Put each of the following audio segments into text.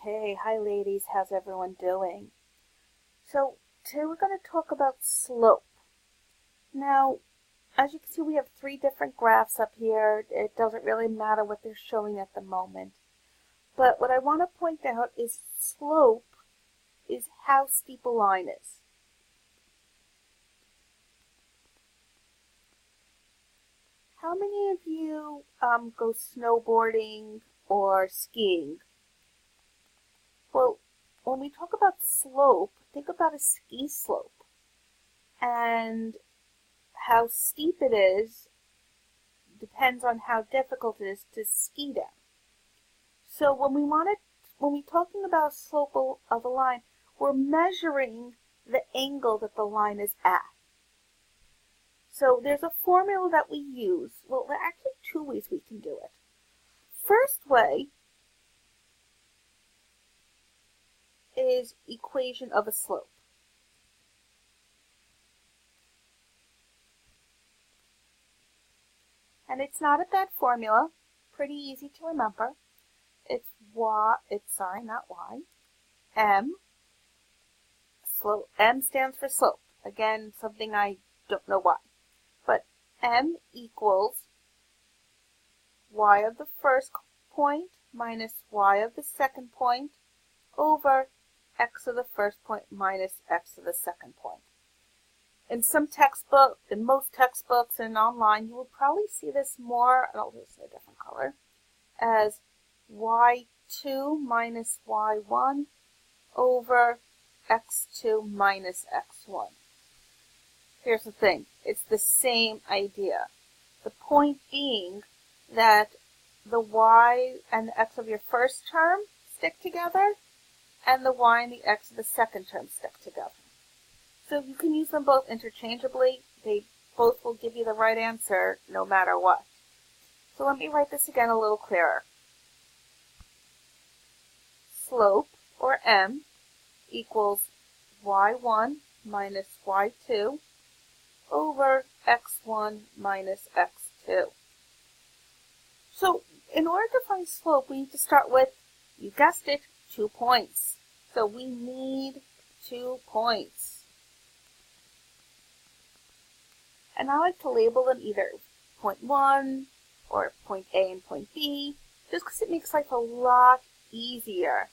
Okay, hi ladies, how's everyone doing? So today we're going to talk about slope. Now, as you can see, we have three different graphs up here. It doesn't really matter what they're showing at the moment. But what I want to point out is slope is how steep a line is. How many of you go snowboarding or skiing? Well, when we talk about slope, think about a ski slope. And how steep it is depends on how difficult it is to ski down. So when we're talking about a slope of a line, we're measuring the angle that the line is at. So there's a formula that we use. Well, there are actually two ways we can do it. First way is equation of a slope. And it's not a bad formula, pretty easy to remember. It's M. Slope. M stands for slope. Again, something I don't know why. But M equals y of the first point minus y of the second point over x of the first point minus x of the second point. In most textbooks and online, you will probably see this more, I'll use a different color, as y2 minus y1 over x2 minus x1. Here's the thing, it's the same idea. The point being that the y and the x of your first term stick together, and the y and the x of the second term stick together. So you can use them both interchangeably. They both will give you the right answer no matter what. So let me write this again a little clearer. Slope, or M, equals y1 minus y2 over x1 minus x2. So in order to find slope, we need to start with, you guessed it, 2 points. So we need 2 points. And I like to label them either point 1 or point A and point B, just because it makes life a lot easier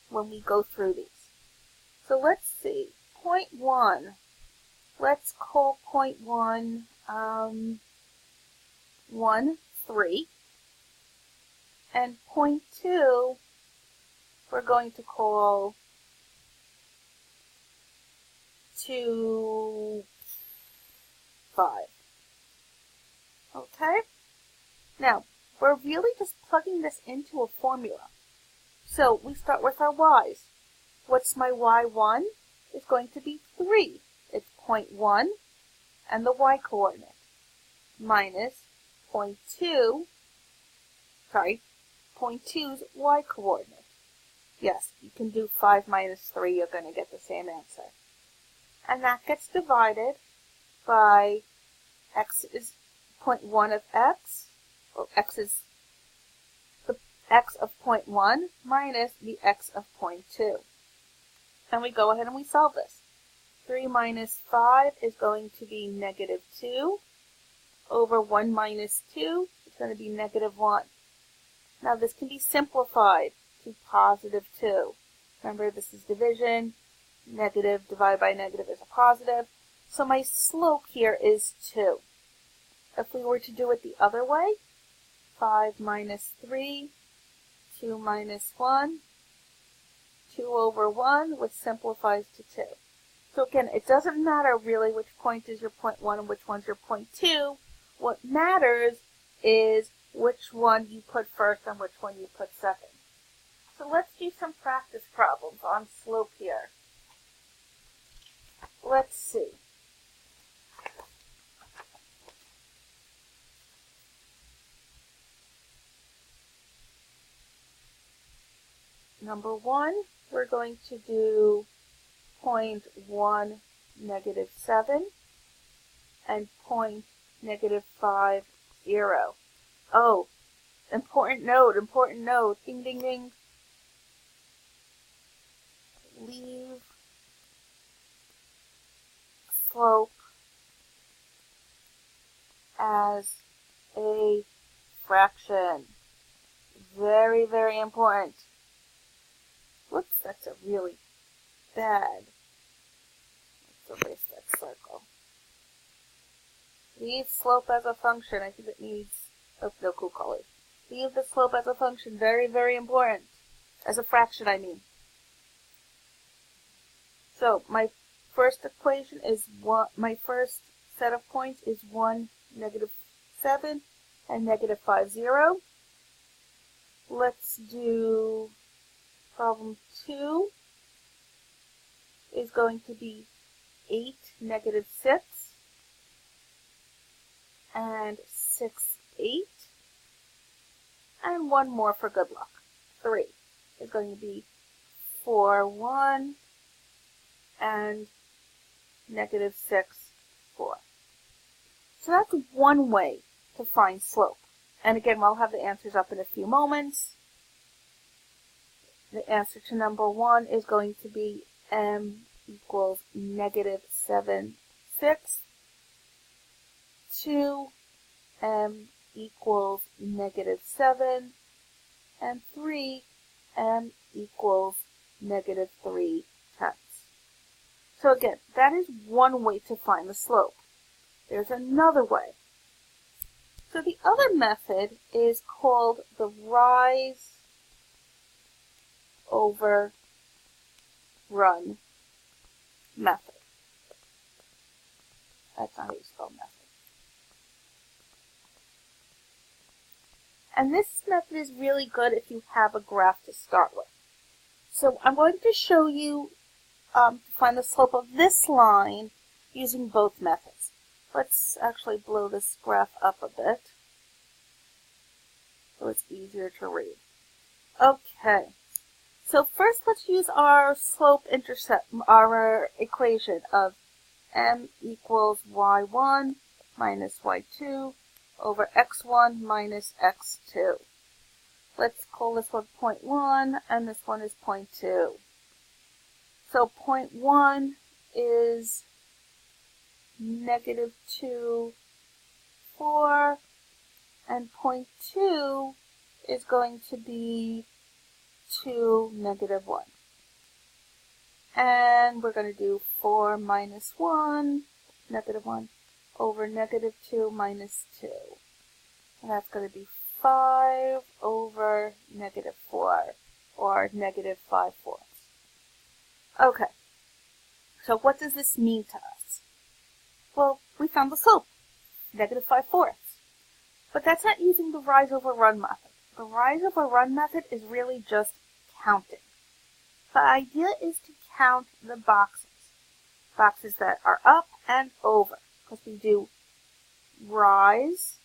when we go through these. So let's see, point 1, let's call point 1, 1, 3, and point 2, we're going to call 2, 5. Okay? Now, we're really just plugging this into a formula. So we start with our y's. What's my y1? It's going to be 3. It's 0.1 and the y coordinate minus 0.2, 0.2's y coordinate. Yes, you can do 5 minus 3, you're going to get the same answer. And that gets divided by x is 0.1 of x, or x is the x of 0.1 minus the x of 0.2. And we go ahead and we solve this. 3 minus 5 is going to be negative 2 over 1 minus 2 is going to be negative 1. Now this can be simplified to positive 2. Remember, this is division. Negative divided by negative is a positive. So my slope here is 2. If we were to do it the other way, 5 minus 3, 2 minus 1, 2 over 1, which simplifies to 2. So again, it doesn't matter really which point is your point 1 and which one's your point 2. What matters is which one you put first and which one you put second. So let's do some practice problems on slope here. Let's see. Number 1, we're going to do 0.1, negative 7, and 0.5, 0. Oh, important note, ding, ding, ding. leave slope as a fraction. Very, very important. Whoops, that's a really bad. Let's erase that circle. Leave slope as a function. I think it needs, oh, no cool colors. Leave the slope as a function. Very, very important. As a fraction, I mean. So my first equation is my first set of points is 1, -7, and -5, 0. Let's do problem 2 is going to be 8, -6, and 6, 8, and one more for good luck. 3 is going to be 4, 1, and -6, 4. So that's one way to find slope. And again, I'll have the answers up in a few moments. The answer to number 1 is going to be m equals -7, 6. 2, m equals -7. And 3, m equals -3 tenths. So again, that is one way to find the slope. There's another way. So the other method is called the rise over run method. That's not how you spell method. And this method is really good if you have a graph to start with. So I'm going to show you to find the slope of this line using both methods. Let's actually blow this graph up a bit so it's easier to read. Okay, so first let's use our slope intercept, our equation of m equals y1 minus y2 over x1 minus x2. Let's call this one point 1 and this one is point 2. So point 1 is -2, 4, and point 2 is going to be 2, -1. And we're going to do 4 minus 1, -1, over -2 minus 2. And that's going to be 5 over -4, or -5/4. Okay, so what does this mean to us? Well, we found the slope, -5/4. But that's not using the rise over run method. The rise over run method is really just counting. The idea is to count the boxes that are up and over, because we do rise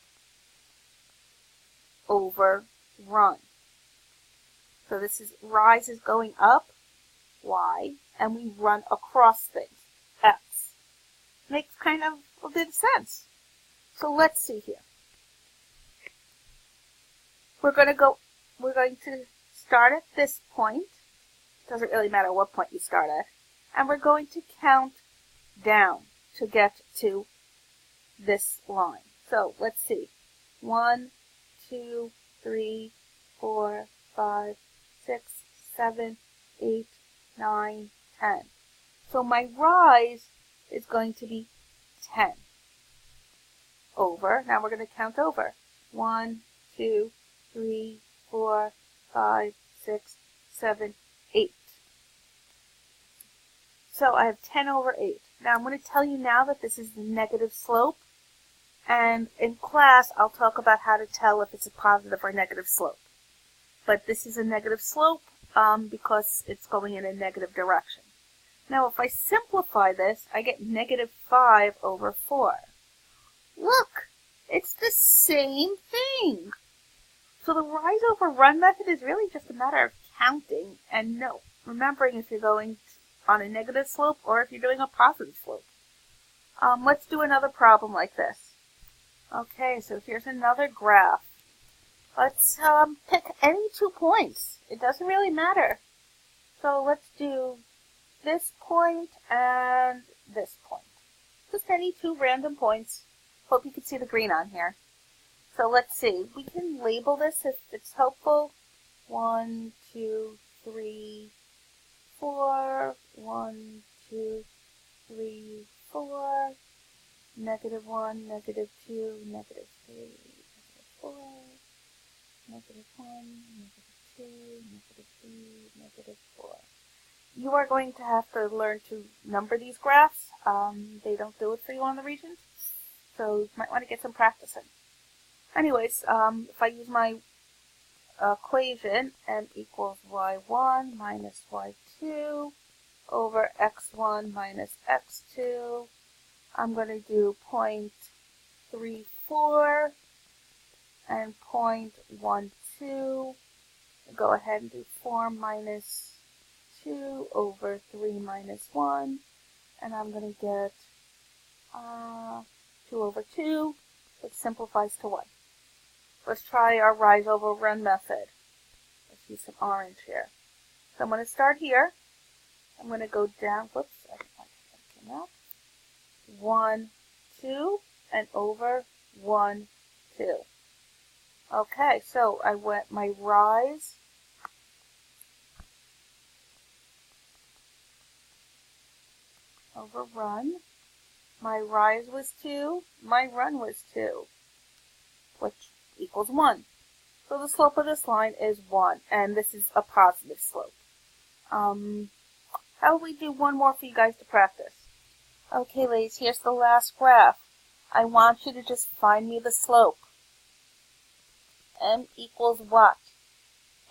over run. So this is rise is going up, y, and we run across things, x. Makes kind of a bit of sense. So let's see here. We're going to start at this point. Doesn't really matter what point you start at. And we're going to count down to get to this line. So let's see. 1, 2, 3, 4, 5, 6, 7, 8, 9, 10. So my rise is going to be 10 over. Now we're going to count over. 1, 2, 3, 4, 5, 6, 7, 8. So I have 10 over 8. Now I'm going to tell you now that this is the negative slope. And in class, I'll talk about how to tell if it's a positive or negative slope. But this is a negative slope because it's going in a negative direction. Now if I simplify this, I get -5 over 4. Look, it's the same thing. So the rise over run method is really just a matter of counting and remembering if you're going on a negative slope or if you're doing a positive slope. Let's do another problem like this. Okay, so here's another graph. Let's pick any 2 points. It doesn't really matter. So let's do this point and this point. Just any two random points. Hope you can see the green on here. So let's see. We can label this if it's helpful. 1, 2, 3, 4. 1, 2, 3, 4. Negative 1, negative 2, negative 3, negative 4. Negative 1, negative 2, negative 3, negative 4. You are going to have to learn to number these graphs. They don't do it for you on the Regents, so you might want to get some practice in. Anyways, if I use my equation, m equals y1 minus y2 over x1 minus x2, I'm going to do 0.34 and 0.12. Go ahead and do 4 minus 2 over 3 minus 1, and I'm going to get 2 over 2, which simplifies to 1. Let's try our rise over run method. Let's use some orange here. So I'm going to start here. I'm going to go down, whoops, I came out. 1, 2, and over 1, 2. Okay, so I went my rise over run. My rise was 2, my run was 2, which equals 1. So the slope of this line is 1, and this is a positive slope. How will we do one more for you guys to practice? Okay, ladies, here's the last graph. I want you to just find me the slope. M equals what?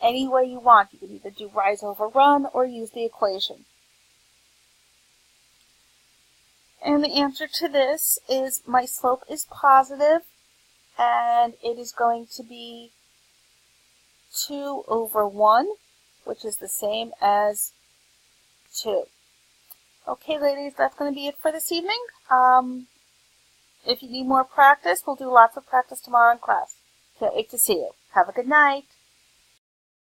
Any way you want. You can either do rise over run or use the equation. And the answer to this is my slope is positive, and it is going to be 2 over 1, which is the same as 2. Okay, ladies, that's going to be it for this evening. If you need more practice, we'll do lots of practice tomorrow in class. Can't wait to see you. Have a good night.